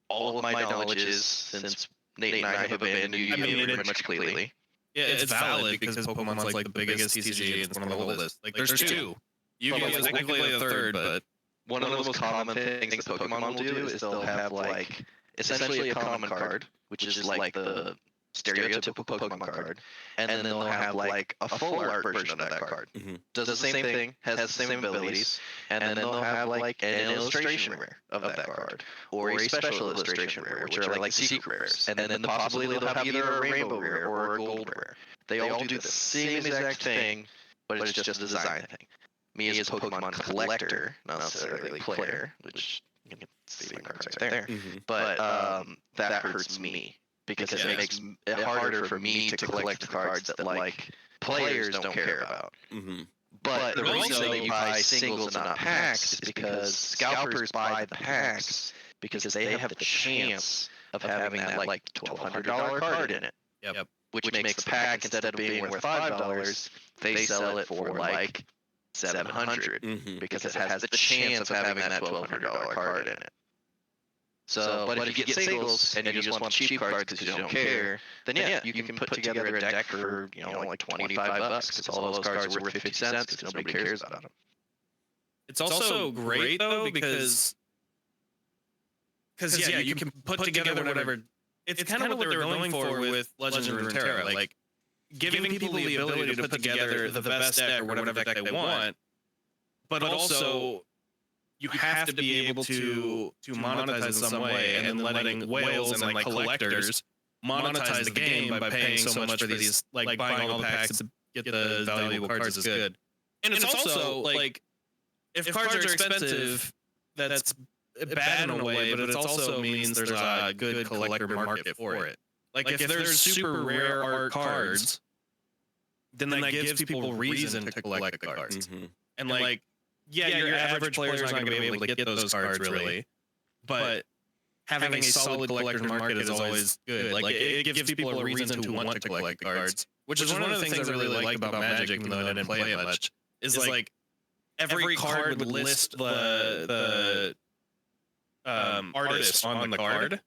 all of my knowledge is, since Nate and I have abandoned Yu-Gi-Oh pretty much completely. Yeah, it's valid because Pokemon's like the biggest TCG and it's one of the oldest. Like there's two. Yu-Gi-Oh is technically the third, but one of the most common things that Pokemon will do is they'll have like essentially a common card, which is like the stereotypical Pokemon card, and then they'll have like a full art version of that card. Does the same thing, has the same abilities, and then they'll have like an illustration rare of that card, or a special illustration rare, which are like secret rares, and then possibly they'll have either a rainbow rare or a gold rare. They all do the same exact thing, but it's just a design thing. Me as a Pokemon collector, not necessarily player, which you can see my cards right there, but that hurts me. Because it makes it harder for me to collect cards that like players don't care about. But the reason that you buy singles and not packs is because scalpers buy the packs because they have the chance of having that like $1,200 card in it. Yep. Which makes the pack, instead of being worth $5, they sell it for like $700 because it has the chance of having that $1,200 card in it. So, but if you get singles and you just want cheap cards because you don't care, then yeah, you can put together a deck for, you know, like $25 because all those cards are worth 50 cents because nobody cares about them. It's also great though because yeah, you can put together whatever. It's kind of what they were going for with Legends of Runeterra, like giving people the ability to put together the best deck or whatever deck they want, but also you have to be able to monetize in some way, and then letting whales and like collectors monetize the game by paying so much for these, like buying all the packs to get the valuable cards is good. And it's also like if cards are expensive, that's bad in a way, but it also means there's a good collector market for it. Like if there's super rare art cards, then that gives people reason to collect the cards. And like, yeah, your average player's not going to be able to get those cards really, but having a solid collector's market is always good. Like it gives people a reason to want to collect the cards, which is one of the things I really like about Magic, even though I didn't play it much, is like every card would list the artist on the card,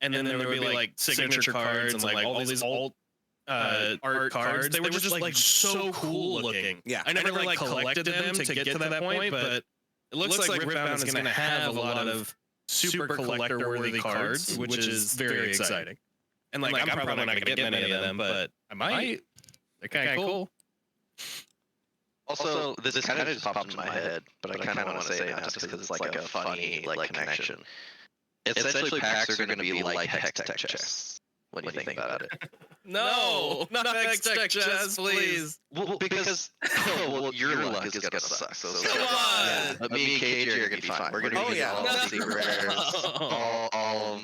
and then there would be like signature cards and like all these alt art cards. They were just like so cool looking. Yeah, I never like collected them to get to that point, but it looks like Riftbound is going to have a lot of super collector worthy cards, which is very exciting. And like I'm probably not going to get many of them, but I might. They're kind of cool. Also, this kind of just popped in my head, but I kind of want to say it now just because it's like a funny like connection. Essentially, packs are going to be like Hextech chests when you think about it. No, not Hextech chests, please. Well, because your luck is gonna suck. So Come on. yeah, but me and KJ are gonna be fine. We're gonna be all the secret rares, all.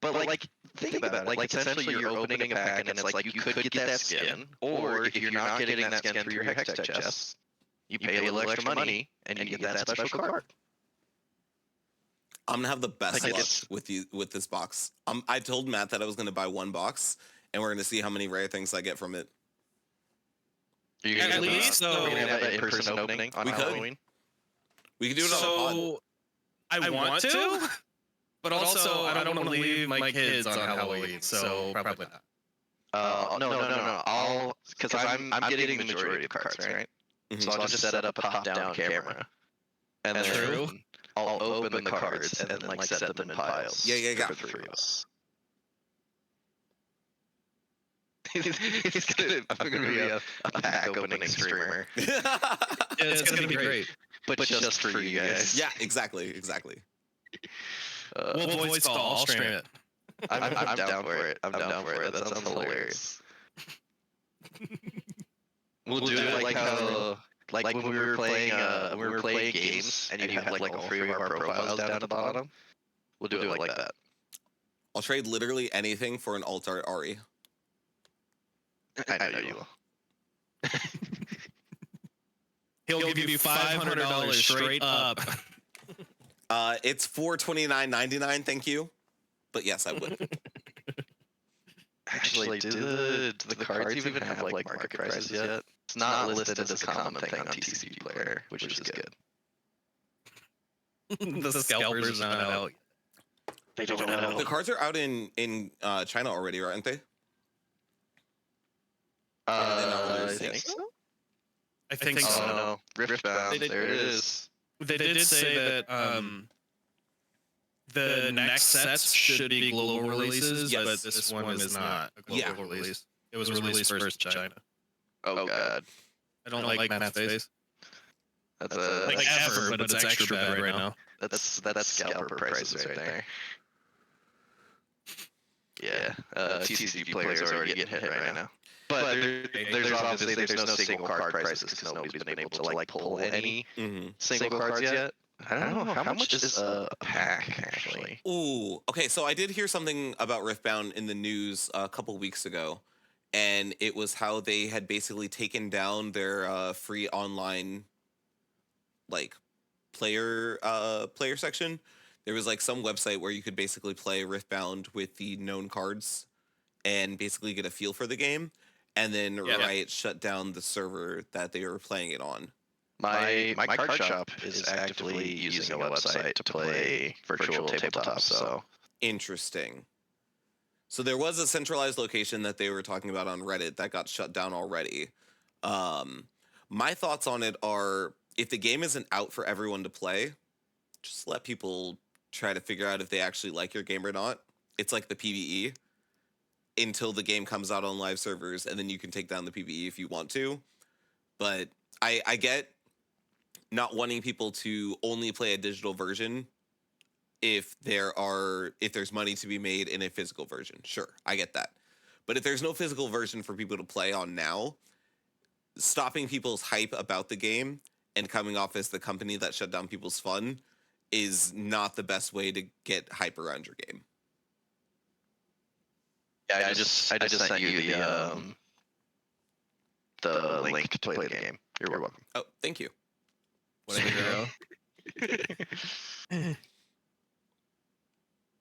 But like, think about it. Like, essentially, you're opening a pack, and it's like you could get that skin, or if you're not getting that skin through your Hextech chest, you pay a little extra money, and you get that special card. I'm gonna have the best luck with this box. I told Matt that I was gonna buy one box, and we're gonna see how many rare things I get from it. At least, we're gonna have that in-person opening on Halloween. We could do it on the pod. I want to, but also I don't want to leave my kids on Halloween, so probably not. No. Because I'm getting the majority of cards, right? So I'll just set up a top-down camera, and then I'll open the cards and then like set them in piles. Yeah. For the three of us. I'm gonna be a pack opening streamer. It's gonna be great. But just for you guys. Yeah, exactly. We'll voice call. I'll stream it. I'm down for it. I'm down for it. That sounds hilarious. We'll do it like how, like when we were playing games, and you have like all three of our profiles down at the bottom. We'll do it like that. I'll trade literally anything for an alt art Ari. I know you will. He'll give you $500 straight up. It's $429.99. Thank you, but yes, I would. Actually, do the cards even have like market prices yet? It's not listed as a common thing on TCG Player, which is good. The scalpers not out. They don't know. The cards are out in China already, aren't they? I think so. I think so. No. Riftbound. There it is. They did say that the next sets should be global releases, but this one is not a global release. It was released first in China. Oh god. I don't like Matt's face. That's like ever, but it's extra bad right now. That's scalper prices right there. Yeah, TCG players already get hit right now. But there's obviously no single card prices because nobody's been able to like pull any single cards yet. I don't know how much is a pack actually. Ooh, okay. So I did hear something about Riftbound in the news a couple weeks ago, and it was how they had basically taken down their free online like player section. There was like some website where you could basically play Riftbound with the known cards and basically get a feel for the game. And then Riot shut down the server that they were playing it on. My card shop is actively using a website to play virtual tabletops. So interesting. So there was a centralized location that they were talking about on Reddit that got shut down already. My thoughts on it are, if the game isn't out for everyone to play, just let people try to figure out if they actually like your game or not. It's like the PvE. Until the game comes out on live servers, and then you can take down the PvE if you want to. But I get not wanting people to only play a digital version if there's money to be made in a physical version. Sure, I get that. But if there's no physical version for people to play on now, stopping people's hype about the game and coming off as the company that shut down people's fun is not the best way to get hype around your game. Yeah, I just sent you the link to play the game. You're welcome. Oh, thank you. What a hero.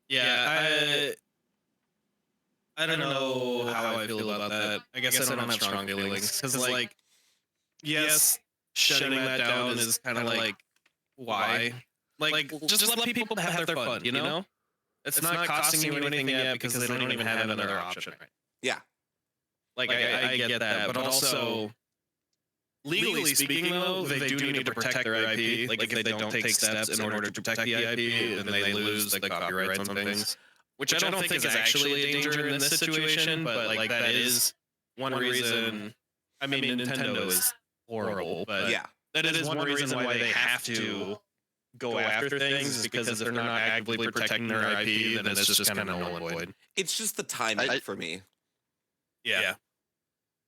Yeah, I don't know how I feel about that. I guess I don't have strong feelings because, like, yes, shutting that down is kind of like, why? Like, just let people have their fun, you know? It's not costing you anything yet because they don't even have another option. Right? Yeah. Like, I get that, but also, legally speaking, though, they do need to protect their IP. Like, if they don't take steps in order to protect the IP, then they lose the copyrights on things. Which I don't think is actually a danger in this situation, but like that is one reason. I mean, Nintendo is horrible, but Yeah. that is one reason why they have to go after things, is because if they're not actively protecting their IP, then it's just kind of null and void. It's just the timing for me. Yeah.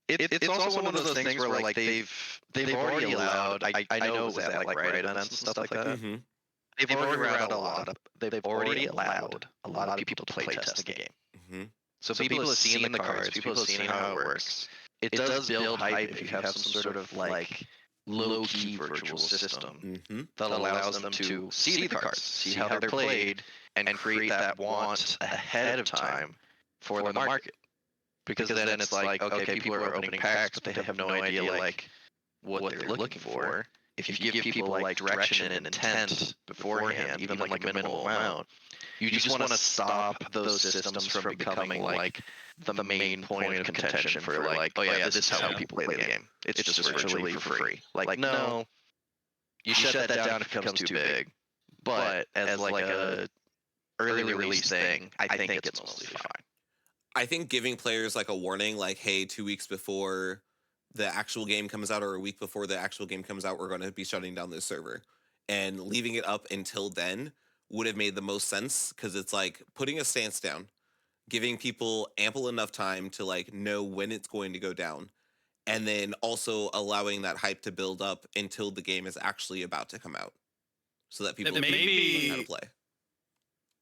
It's also one of those things where like they've already allowed. I know it was at like Riot events and stuff like that. Mm-hmm. They've already allowed a lot of people to play test the game. Mm-hmm. So people have seen the cards, people have seen how it works. It does build hype if you have some sort of like low-key virtual system Mm-hmm. that allows them to see the cards, see how they're played, and create that want ahead of time for the market. Because then it's like, okay, people are opening packs, but they have no idea like what they're looking for. If you give people like direction and intent beforehand, even like a minimal amount, you just want to stop those systems from becoming like the main point of contention for like, oh yeah, this is how people play the game. It's just virtually for free. Like, no, you shut that down if it becomes too big. But as like a early release thing, I think it's mostly fine. I think giving players like a warning, like, hey, 2 weeks before the actual game comes out or a week before the actual game comes out, we're going to be shutting down this server. And leaving it up until then would have made the most sense, because it's like putting a stance down, giving people ample enough time to like know when it's going to go down, and then also allowing that hype to build up until the game is actually about to come out, so that people learn how to play.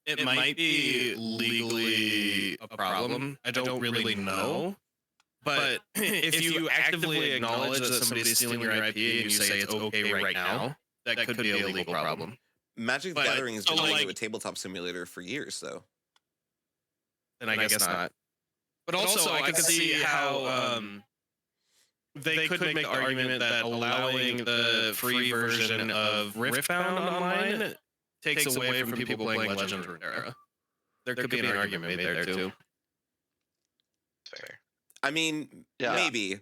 It might be legally a problem. I don't really know. But if you actively acknowledge that somebody's stealing your IP and you say it's okay right now, that could be a legal problem. Magic the Gathering has been doing it with Tabletop Simulator for years, though. Then I guess not. But also, I can see how they could make the argument that allowing the free version of Riftbound online takes away from people playing Legends of Runeterra. There could be an argument made there too. Fair. I mean, maybe.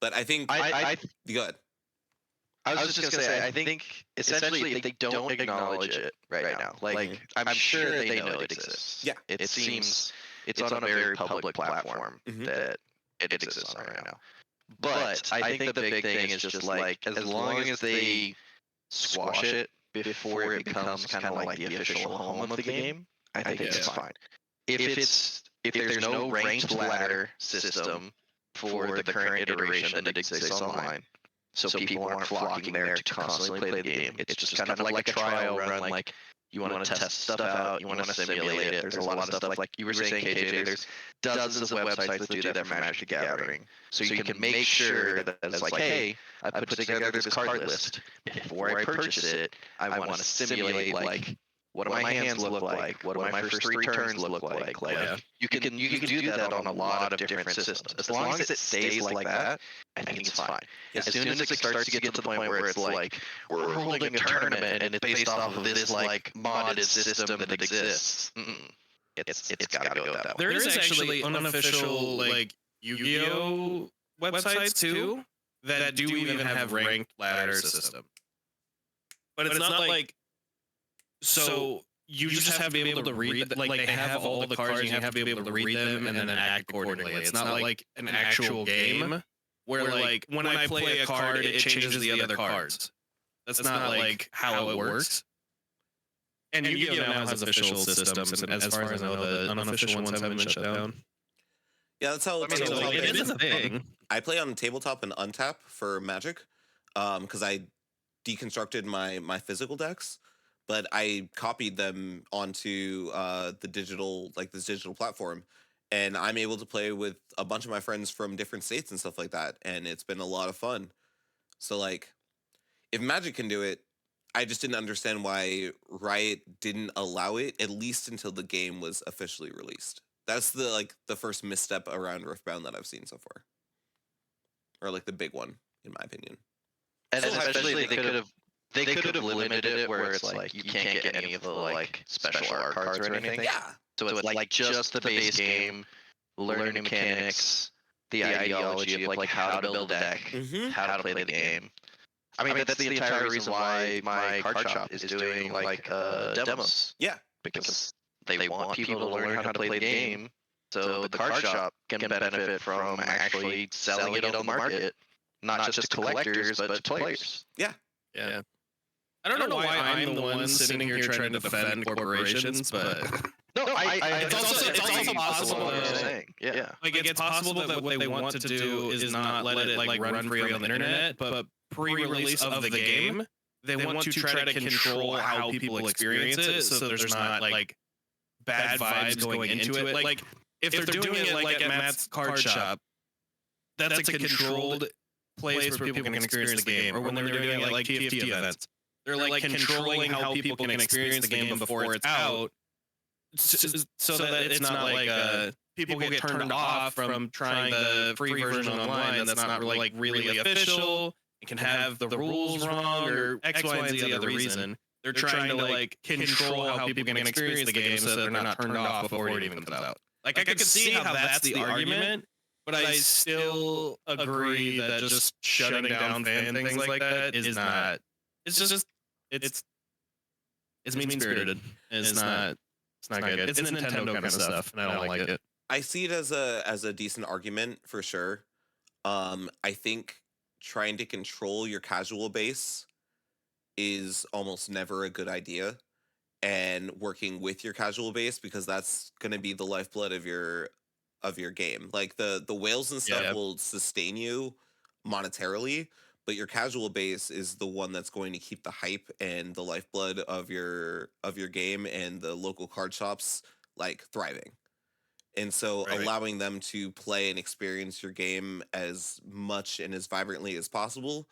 But I think... Good. I was just going to say, I think essentially if they don't acknowledge it right now, like, I'm sure they know it exists. Yeah. It seems it's on a very public platform that it exists on right now. But I think the big thing is just like, as long as they squash it before it becomes kind of like the official home of the game, I think it's fine. If there's no ranked ladder system for the current iteration that exists online, so people aren't flocking there to constantly play the game, it's just kind of like a trial run, like you want to test stuff out, you want to simulate it. There's a lot of stuff, like you were saying, KJ, there's dozens of websites that do that for Magic the Gathering. So you can make sure that it's like, hey, I put together this card list. Before I purchase it, I want to simulate like, what do my hands look like? What do my first 3 turns look like? Like you can do that on a lot of different systems. As long as it stays like that, I think it's fine. As soon as it starts to get to the point where it's like, we're holding a tournament and it's based off of this like modded system that exists, it's got to go that way. There is actually unofficial like Yu-Gi-Oh websites too that do even have ranked ladder system, but it's not like. So you just have to be able to read, like they have all the cards, and you have to be able to read them and then act accordingly. It's not like an actual game where like when I play a card, it changes the other cards. That's not like how it works. And Yu-Gi-Oh now has official systems, and as far as I know, the unofficial ones haven't been shut down. Yeah, that's how. I mean, that's how like, Like, I it play. is a thing. I play on tabletop and untap for Magic, because I deconstructed my physical decks, but I copied them onto the digital, like this digital platform, and I'm able to play with a bunch of my friends from different states and stuff like that, and it's been a lot of fun. So like, if Magic can do it, I just didn't understand why Riot didn't allow it, at least until the game was officially released. That's the first misstep around Riftbound that I've seen so far, or like the big one in my opinion. And Still especially they could have limited it where it's like you can't get any of the like special art cards or anything. Yeah, So it's like just the base game, learning mechanics, the ideology of like how to build a deck, mm-hmm. how to play the game. I mean, that's the entire reason why my card shop is doing like demos. Yeah, Because they want people to learn how to play the game, so the card shop can benefit from actually selling it on the market, not just to collectors but to players. Yeah. I don't know why I'm the one sitting here trying to defend corporations, but No, it's also possible what you're that- saying. Yeah. like it's possible that what they want to do is not let it like run free on the internet, but pre-release of the game, they want to try to control how people experience it, so there's not like bad vibes going into it. Like if they're doing it like at Matt's card shop, that's a controlled place where people can experience the game, or when they're doing it like TFT events. They're like controlling how people can experience the game before it's out, so that it's not like people get turned off from trying the free version online that's not like really official. It can have the rules wrong or X, Y, and Z other reason. They're trying to like control how people can experience the game so that they're not turned off before it even comes out. Like I could see how that's the argument, but I still agree that just shutting down fan things like that is not. It's mean spirited. It's not good. It's Nintendo kind of stuff, and I don't like it. I see it as a decent argument for sure. I think trying to control your casual base is almost never a good idea, and working with your casual base, because that's going to be the lifeblood of your game. Like the whales and stuff will sustain you monetarily, but your casual base is the one that's going to keep the hype and the lifeblood of your game and the local card shops like thriving. And so allowing them to play and experience your game as much and as vibrantly as possible,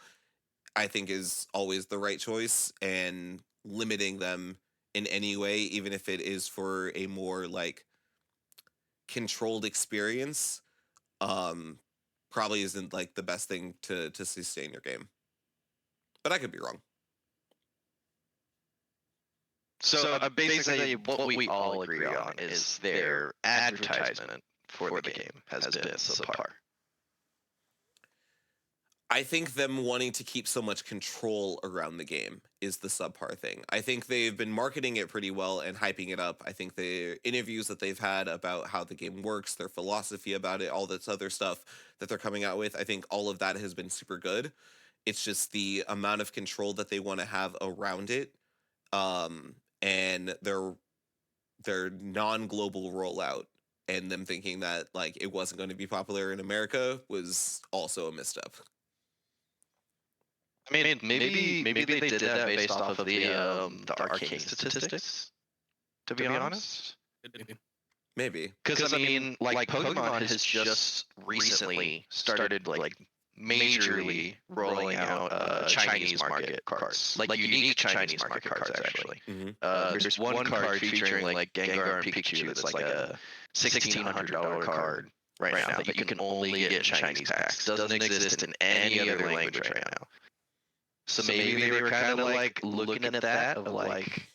I think is always the right choice, and limiting them in any way, even if it is for a more like controlled experience, probably isn't like the best thing to sustain your game. But I could be wrong. So basically, what we all agree on is their advertisement for the game has been subpar. I think them wanting to keep so much control around the game is the subpar thing. I think they've been marketing it pretty well and hyping it up. I think the interviews that they've had about how the game works, their philosophy about it, all this other stuff that they're coming out with, I think all of that has been super good. It's just the amount of control that they want to have around it, and their non-global rollout, and them thinking that like it wasn't going to be popular in America was also a misstep. I mean, maybe they did that based off of the arcane statistics. To be honest, Maybe because I mean, like Pokemon has just recently started like majorly rolling out Chinese market cards, like unique Chinese market cards actually. Mhm. There's one card featuring like Gengar and Pikachu that's like a $1,600 card right now that you can only get in Chinese packs. Doesn't exist in any other language right now. So maybe they were kind of like looking at that of like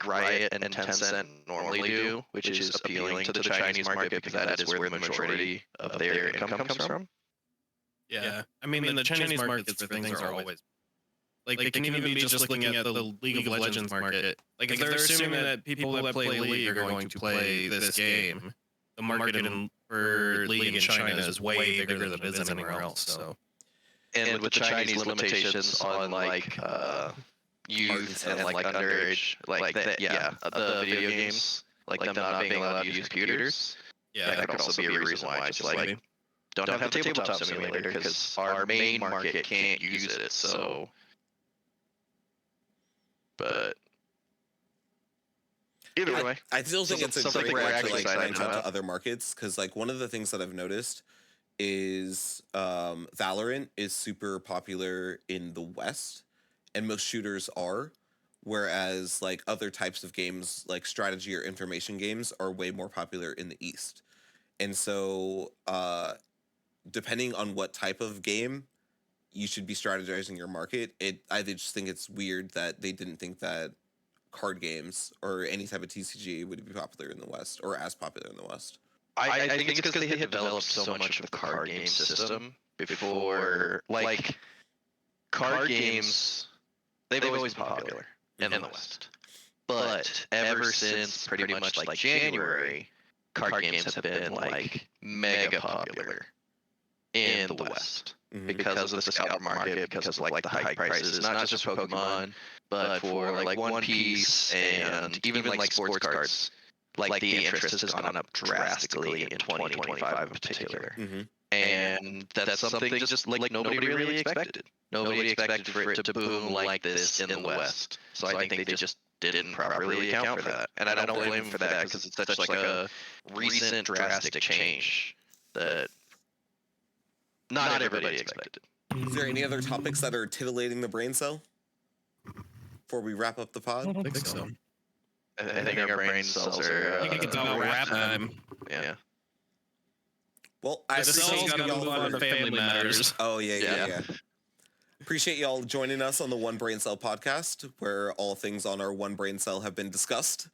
Riot and Tencent normally do, which is appealing to the Chinese market because that is where the majority of their income comes from. Yeah. I mean the Chinese markets for things are always like they can even be just looking at the League of Legends market. Like if they're assuming that people that play League are going to play this game, the market for League in China is way bigger than it is anywhere else. So. And with the Chinese limitations on like youth and like underage, like the video games, like them not being allowed to use computers. Yeah, that could also be a reason why. Just like maybe. don't have the tabletop simulator because our main market can't use it. So, but either way, I still think it's a something great we're way to actually like excited branch out about. to other markets because like one of the things that I've noticed is Valorant is super popular in the West, and most shooters are, whereas like other types of games like strategy or information games are way more popular in the East. And so depending on what type of game you should be strategizing your market, I just think it's weird that they didn't think that card games or any type of TCG would be popular in the West or as popular in the West. I think it's because they had developed so much of the card game system before. Like card games, they've always been popular in the West, but ever since pretty much like January, card games have been like mega popular in the West because of the scalper market, because of like the high prices, not just for Pokemon, but for like One Piece and even like sports cards. Like the interest has gone up drastically in 2025 in particular. And that's something just like nobody really expected. Nobody expected for it to boom like this in the West. So I think they just didn't properly account for that. And I don't blame them for that because it's such like a recent drastic change that not everybody expected. Is there any other topics that are titillating the brain cell before we wrap up the pod? I don't think so. I think our brain cells are. I think it's about wrap time. Yeah. Well, I The cells appreciate gotta y'all. move on to family matters. Oh yeah. Yeah. Appreciate y'all joining us on the One Brain Cell podcast, where all things on our One Brain Cell have been discussed.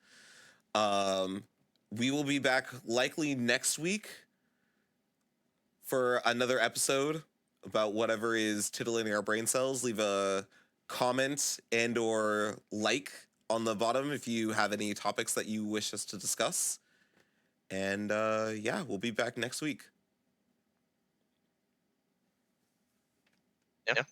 We will be back likely next week for another episode about whatever is titillating our brain cells. Leave a comment and or like on the bottom if you have any topics that you wish us to discuss. And yeah, we'll be back next week. Yeah.